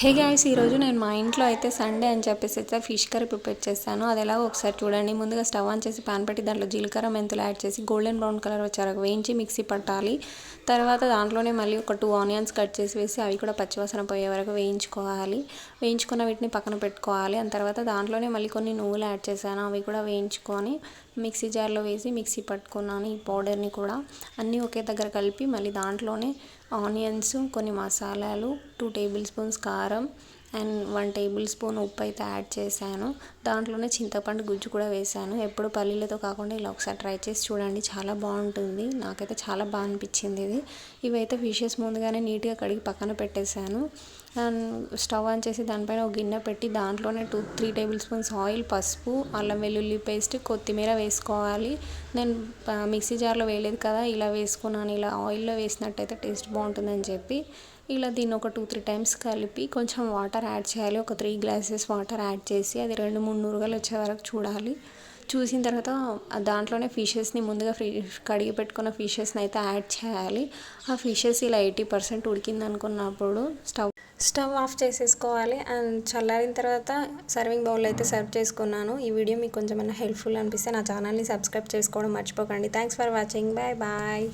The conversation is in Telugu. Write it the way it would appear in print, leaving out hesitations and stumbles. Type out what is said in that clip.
హే గైస్, ఈరోజు నేను మా ఇంట్లో అయితే సండే అని చెప్పేసి అయితే ఫిష్ కర్రీ ప్రిపేర్ చేస్తాను. అది ఎలాగో ఒకసారి చూడండి. ముందుగా స్టవ్ ఆన్ చేసి పాన్ పెట్టి దాంట్లో జీలకర్ర మెంతులు యాడ్ చేసి గోల్డెన్ బ్రౌన్ కలర్ వచ్చే వరకు వేయించి మిక్సీ పట్టాలి. తర్వాత దాంట్లోనే మళ్ళీ ఒక 2 ఆనియన్స్ కట్ చేసి వేసి అవి కూడా పచ్చివాసన పోయే వరకు వేయించుకోవాలి. వేయించుకున్న వీటిని పక్కన పెట్టుకోవాలి. ఆ తర్వాత దాంట్లోనే మళ్ళీ కొన్ని నువ్వులు యాడ్ చేశాను. అవి కూడా వేయించుకొని మిక్సీ జార్లో వేసి మిక్సీ పట్టుకున్నాను. ఈ పౌడర్ని కూడా అన్నీ ఒకే దగ్గర కలిపి మళ్ళీ దాంట్లోనే ఆనియన్స్, కొన్ని మసాలాలు, 2 టేబుల్ స్పూన్స్ కారం అండ్ 1 టేబుల్ స్పూన్ ఉప్పు అయితే యాడ్ చేశాను. దాంట్లోనే చింతపండు గుజ్జు కూడా వేశాను. ఎప్పుడు పల్లీలతో కాకుండా ఇలా ఒకసారి ట్రై చేసి చూడండి, చాలా బాగుంటుంది. నాకైతే చాలా బాగా అనిపించింది ఇది. ఇవైతే ఫిషెస్ ముందుగానే నీట్గా కడిగి పక్కన పెట్టేశాను. అండ్ స్టవ్ ఆన్ చేసి దానిపైన ఒక గిన్నె పెట్టి దాంట్లోనే 2-3 టేబుల్ స్పూన్స్ ఆయిల్, పసుపు, అల్లం వెల్లుల్లి పేస్ట్, కొత్తిమీర వేసుకోవాలి. నేను మిక్సీ జార్లో వేయలేదు కదా, ఇలా వేసుకున్నాను. ఇలా ఆయిల్లో వేసినట్టయితే టేస్ట్ బాగుంటుందని చెప్పి ఇలా దీన్ని ఒక 2-3 టైమ్స్ కలిపి కొంచెం వాటర్ యాడ్ చేయాలి. ఒక 3 గ్లాసెస్ వాటర్ యాడ్ చేసి అది 2-3 నురగలు వచ్చే వరకు చూడాలి. చూసిన తర్వాత దాంట్లోనే ఫిషెస్ని ముందుగా కడిగి పెట్టుకున్న ఫిషెస్ని అయితే యాడ్ చేయాలి. ఆ ఫిషెస్ ఇలా 80% ఉడికింది అనుకున్నప్పుడు స్టవ్ ఆఫ్ చేసేసుకోవాలి. అండ్ చల్లారిన తర్వాత సర్వింగ్ బౌల్ అయితే సర్వ్ చేసుకున్నాను. ఈ వీడియో మీకు కొంచెం హెల్ప్ఫుల్ అనిపిస్తే నా ఛానల్ని సబ్స్క్రైబ్ చేసుకోవడం మర్చిపోకండి. Thanks for watching. Bye bye.